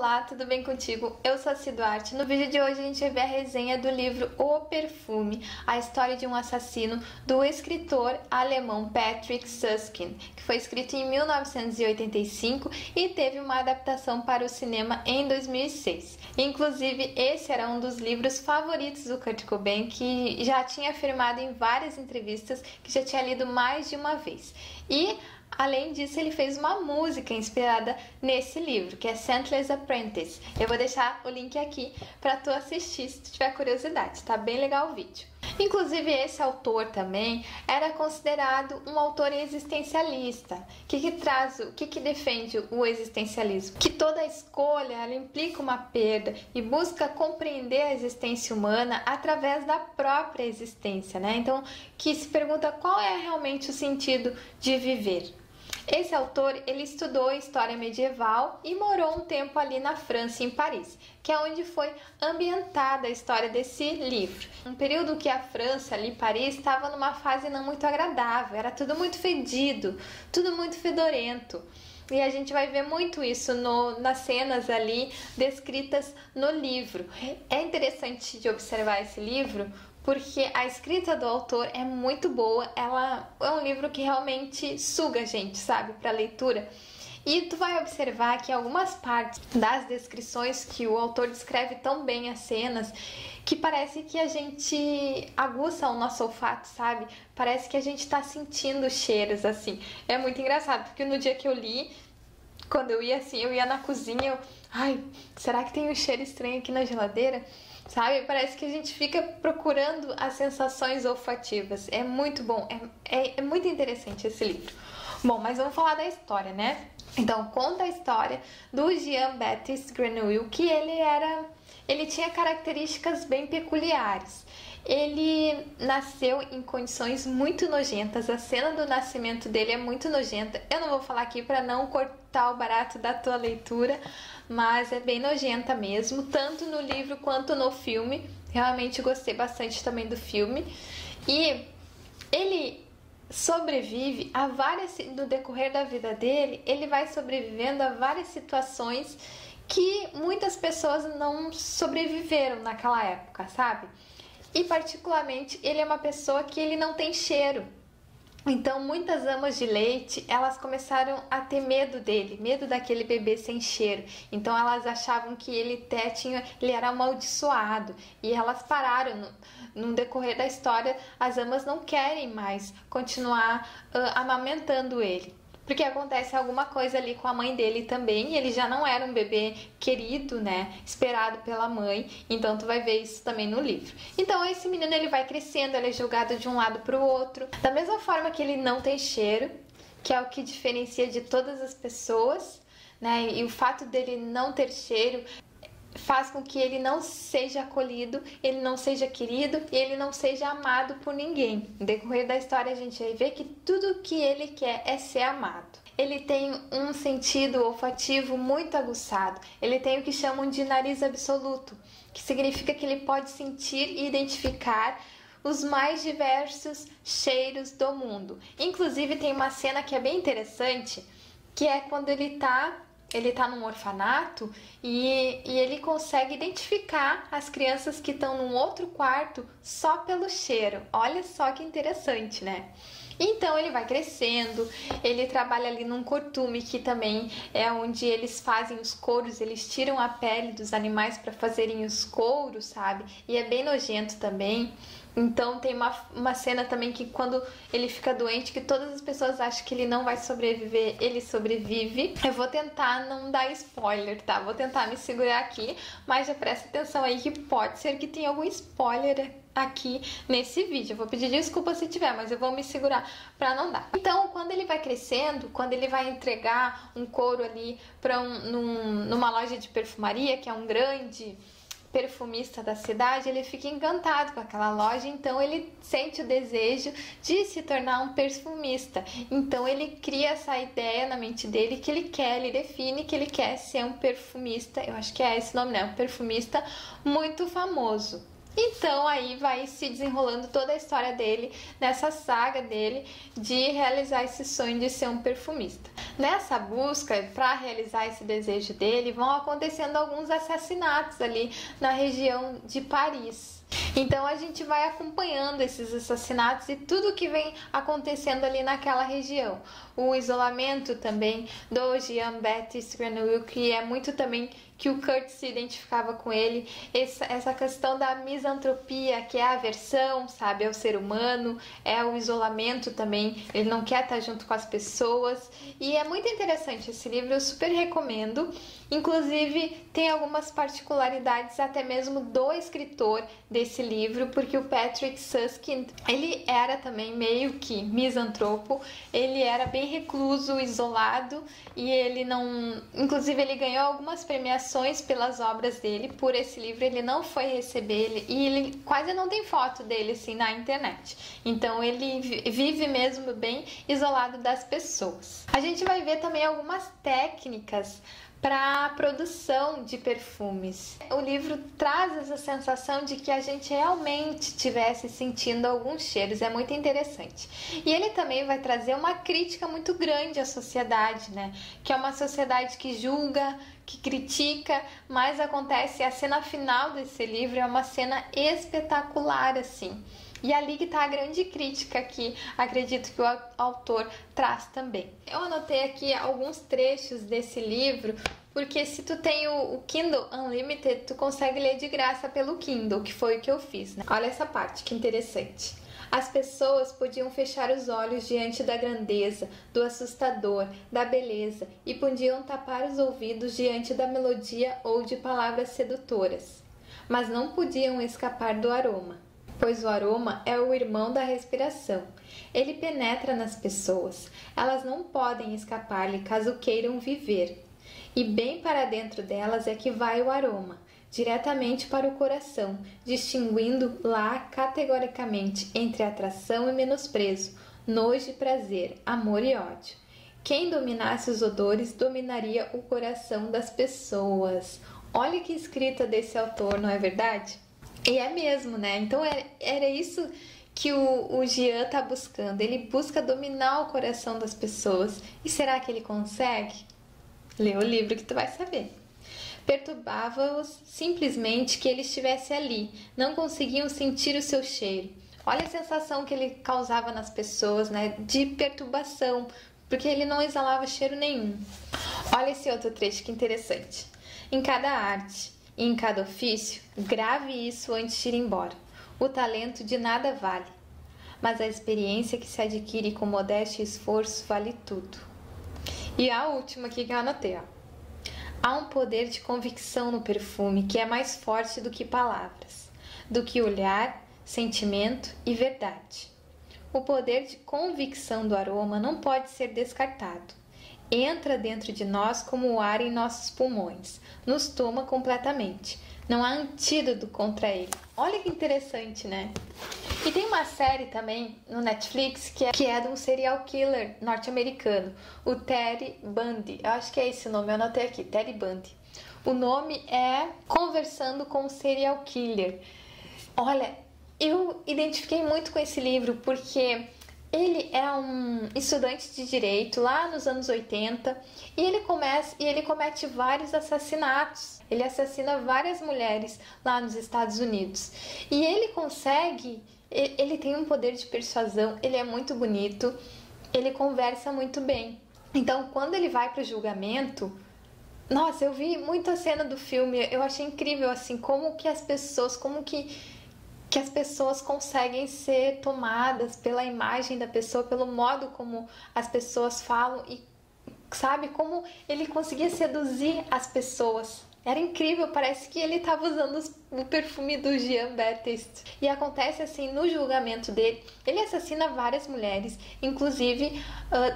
Olá, tudo bem contigo? Eu sou a Ci Duarte. No vídeo de hoje a gente vai ver a resenha do livro O Perfume, a história de um assassino do escritor alemão Patrick Süskind, que foi escrito em 1985 e teve uma adaptação para o cinema em 2006. Inclusive, esse era um dos livros favoritos do Kurt Cobain, que já tinha afirmado em várias entrevistas que já tinha lido mais de uma vez. E além disso, ele fez uma música inspirada nesse livro, que é Scentless Apprentice. Eu vou deixar o link aqui para tu assistir, se tu tiver curiosidade. Tá bem legal o vídeo. Inclusive, esse autor também era considerado um autor existencialista. O que defende o existencialismo? Que toda escolha ela implica uma perda e busca compreender a existência humana através da própria existência, né? Então, que se pergunta qual é realmente o sentido de viver. Esse autor, ele estudou história medieval e morou um tempo ali na França, em Paris, que é onde foi ambientada a história desse livro. Um período que a França, ali Paris, estava numa fase não muito agradável, era tudo muito fedido, tudo muito fedorento. E a gente vai ver muito isso nas cenas ali descritas no livro. É interessante de observar esse livro porque a escrita do autor é muito boa, ela é um livro que realmente suga a gente, sabe, para leitura. E tu vai observar que algumas partes das descrições que o autor descreve tão bem as cenas, que parece que a gente aguça o nosso olfato, sabe? Parece que a gente tá sentindo cheiros, assim. É muito engraçado, porque no dia que eu li, quando eu ia assim, eu ia na cozinha, ai, será que tem um cheiro estranho aqui na geladeira? Sabe? Parece que a gente fica procurando as sensações olfativas. É muito bom, é muito interessante esse livro. Bom, mas vamos falar da história, né? Então, conta a história do Jean-Baptiste Grenouille, que ele tinha características bem peculiares. Ele nasceu em condições muito nojentas, a cena do nascimento dele é muito nojenta. Eu não vou falar aqui para não cortar o barato da tua leitura, mas é bem nojenta mesmo, tanto no livro quanto no filme. Realmente gostei bastante também do filme. E ele sobrevive a no decorrer da vida dele, ele vai sobrevivendo a várias situações que muitas pessoas não sobreviveram naquela época, sabe? E particularmente ele é uma pessoa que ele não tem cheiro. Então muitas amas de leite, elas começaram a ter medo dele, medo daquele bebê sem cheiro. Então elas achavam que ele era amaldiçoado. E elas pararam no decorrer da história, as amas não querem mais continuar amamentando ele. Porque acontece alguma coisa ali com a mãe dele também, e ele já não era um bebê querido, né, esperado pela mãe, então tu vai ver isso também no livro. Então esse menino ele vai crescendo, ele é jogado de um lado para o outro, da mesma forma que ele não tem cheiro, que é o que diferencia de todas as pessoas, né, e o fato dele não ter cheiro faz com que ele não seja acolhido, ele não seja querido e ele não seja amado por ninguém. No decorrer da história a gente vai ver que tudo que ele quer é ser amado. Ele tem um sentido olfativo muito aguçado, ele tem o que chamam de nariz absoluto, que significa que ele pode sentir e identificar os mais diversos cheiros do mundo. Inclusive tem uma cena que é bem interessante, que é quando ele tá num orfanato e ele consegue identificar as crianças que estão num outro quarto só pelo cheiro. Olha só que interessante, né? Então ele vai crescendo, ele trabalha ali num cortume, que também é onde eles fazem os couros, eles tiram a pele dos animais para fazerem os couros, sabe? E é bem nojento também. Então tem uma cena também que quando ele fica doente, que todas as pessoas acham que ele não vai sobreviver, ele sobrevive. Eu vou tentar não dar spoiler, tá? Vou tentar me segurar aqui, mas já presta atenção aí que pode ser que tenha algum spoiler aqui nesse vídeo. Eu vou pedir desculpa se tiver, mas eu vou me segurar pra não dar. Então, quando ele vai crescendo, quando ele vai entregar um couro ali numa loja de perfumaria, que é um grande perfumista da cidade, ele fica encantado com aquela loja, então ele sente o desejo de se tornar um perfumista. Então ele cria essa ideia na mente dele que ele define que ele quer ser um perfumista, eu acho que é esse nome, né? Um perfumista muito famoso. Então aí vai se desenrolando toda a história dele, nessa saga dele de realizar esse sonho de ser um perfumista. Nessa busca para realizar esse desejo dele, vão acontecendo alguns assassinatos ali na região de Paris. Então a gente vai acompanhando esses assassinatos e tudo que vem acontecendo ali naquela região. O isolamento também do Jean-Baptiste Grenouille, que é muito também que o Kurt se identificava com ele, essa questão da misantropia, que é a aversão, sabe, ao ser humano, é o isolamento também, ele não quer estar junto com as pessoas, e é muito interessante esse livro, eu super recomendo. Inclusive tem algumas particularidades até mesmo do escritor desse livro, porque o Patrick Suskind, ele era também meio que misantropo, ele era bem recluso, isolado, e ele não, inclusive ele ganhou algumas premiações pelas obras dele por esse livro, ele não foi receber ele, e ele quase não tem foto dele assim na internet, então ele vive mesmo bem isolado das pessoas. A gente vai ver também algumas técnicas para a produção de perfumes. O livro traz essa sensação de que a gente realmente estivesse sentindo alguns cheiros, é muito interessante. E ele também vai trazer uma crítica muito grande à sociedade, né? Que é uma sociedade que julga, que critica, mas acontece, a cena final desse livro é uma cena espetacular, assim. E ali que está a grande crítica que acredito que o autor traz também. Eu anotei aqui alguns trechos desse livro, porque se tu tem o Kindle Unlimited, tu consegue ler de graça pelo Kindle, que foi o que eu fiz, né? Olha essa parte, que interessante. As pessoas podiam fechar os olhos diante da grandeza, do assustador, da beleza, e podiam tapar os ouvidos diante da melodia ou de palavras sedutoras. Mas não podiam escapar do aroma, pois o aroma é o irmão da respiração. Ele penetra nas pessoas. Elas não podem escapar-lhe caso queiram viver. E bem para dentro delas é que vai o aroma, diretamente para o coração, distinguindo lá categoricamente entre atração e menosprezo, nojo e prazer, amor e ódio. Quem dominasse os odores dominaria o coração das pessoas. Olha que escrita desse autor, não é verdade? E é mesmo, né? Então era isso que o Jean tá buscando. Ele busca dominar o coração das pessoas. E será que ele consegue? Lê o livro que tu vai saber. Perturbava-os simplesmente que ele estivesse ali. Não conseguiam sentir o seu cheiro. Olha a sensação que ele causava nas pessoas, né? De perturbação, porque ele não exalava cheiro nenhum. Olha esse outro trecho que interessante. Em cada arte e em cada ofício, grave isso antes de ir embora. O talento de nada vale, mas a experiência que se adquire com modéstia e esforço vale tudo. E a última aqui que eu anotei, ó. Há um poder de convicção no perfume que é mais forte do que palavras, do que olhar, sentimento e verdade. O poder de convicção do aroma não pode ser descartado. Entra dentro de nós como o ar em nossos pulmões, nos toma completamente. Não há antídoto contra ele. Olha que interessante, né? E tem uma série também no Netflix que é de um serial killer norte-americano, o Ted Bundy. Eu acho que é esse o nome, eu anotei aqui, Ted Bundy. O nome é Conversando com o Serial Killer. Olha, eu identifiquei muito com esse livro porque ele é um estudante de direito lá nos anos 80 e ele comete vários assassinatos. Ele assassina várias mulheres lá nos Estados Unidos. E ele tem um poder de persuasão, ele é muito bonito, ele conversa muito bem. Então, quando ele vai para o julgamento, nossa, eu vi muito a cena do filme, eu achei incrível assim, como que as pessoas conseguem ser tomadas pela imagem da pessoa, pelo modo como as pessoas falam e sabe como ele conseguia seduzir as pessoas. Era incrível, parece que ele estava usando o perfume do Jean-Baptiste. E acontece assim, no julgamento dele, ele assassina várias mulheres, inclusive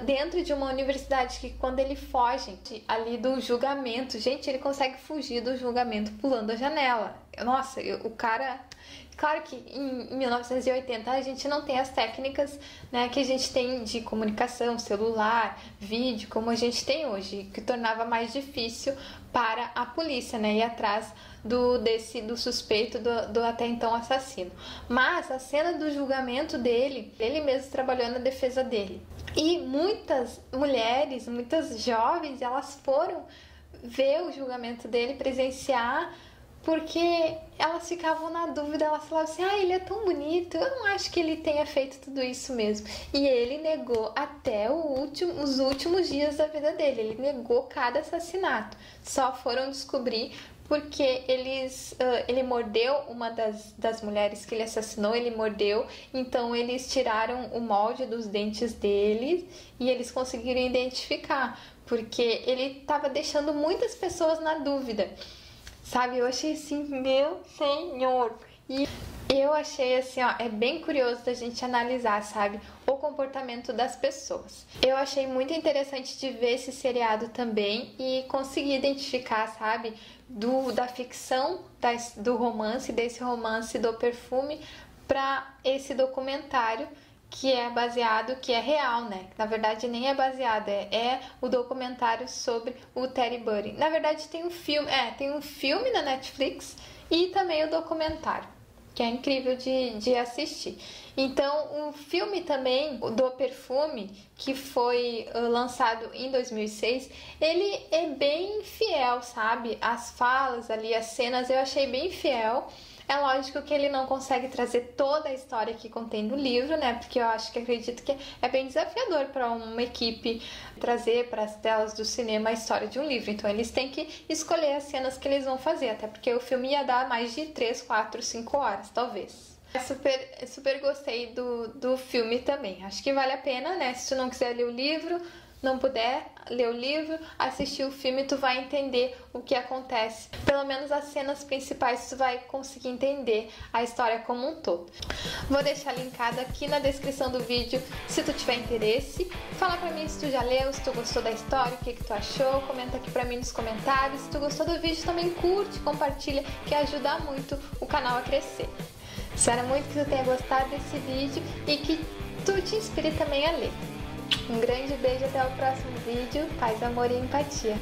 dentro de uma universidade, que quando ele foge ali do julgamento, gente, ele consegue fugir do julgamento pulando a janela. Nossa, o cara Claro que em 1980 a gente não tem as técnicas, né, que a gente tem de comunicação, celular, vídeo, como a gente tem hoje, que tornava mais difícil para a polícia, né, ir atrás do suspeito, do até então assassino. Mas a cena do julgamento dele, ele mesmo trabalhou na defesa dele. E muitas mulheres, muitas jovens, elas foram ver o julgamento dele, presenciar, porque elas ficavam na dúvida, elas falavam assim, ele é tão bonito, eu não acho que ele tenha feito tudo isso mesmo. E ele negou até os últimos dias da vida dele, ele negou cada assassinato. Só foram descobrir porque ele mordeu uma das mulheres que ele assassinou, ele mordeu, então eles tiraram o molde dos dentes dele e eles conseguiram identificar, porque ele estava deixando muitas pessoas na dúvida. Sabe, eu achei assim, meu senhor. E eu achei assim, é bem curioso da gente analisar, sabe, o comportamento das pessoas. Eu achei muito interessante de ver esse seriado também e conseguir identificar, sabe, da ficção, do romance, desse romance do perfume, para esse documentário que é baseado, que é real, né? Na verdade nem é baseado, é o documentário sobre o Terry Bundy. Na verdade tem um filme na Netflix e também o documentário, que é incrível de assistir. Então o filme também do perfume, que foi lançado em 2006, ele é bem fiel, sabe? As falas ali, as cenas, eu achei bem fiel. É lógico que ele não consegue trazer toda a história que contém no livro, né? Porque eu acredito que é bem desafiador para uma equipe trazer para as telas do cinema a história de um livro. Então eles têm que escolher as cenas que eles vão fazer, até porque o filme ia dar mais de 3, 4, 5 horas, talvez. Super gostei do filme também. Acho que vale a pena, né? Se tu não quiser ler o livro, não puder ler o livro, assistir o filme, tu vai entender o que acontece. Pelo menos as cenas principais tu vai conseguir entender a história como um todo. Vou deixar linkado aqui na descrição do vídeo se tu tiver interesse. Fala pra mim se tu já leu, se tu gostou da história, o que tu achou. Comenta aqui pra mim nos comentários. Se tu gostou do vídeo, também curte, compartilha, que ajuda muito o canal a crescer. Espero muito que tu tenha gostado desse vídeo e que tu te inspire também a ler. Um grande beijo, até o próximo vídeo. Paz, amor e empatia.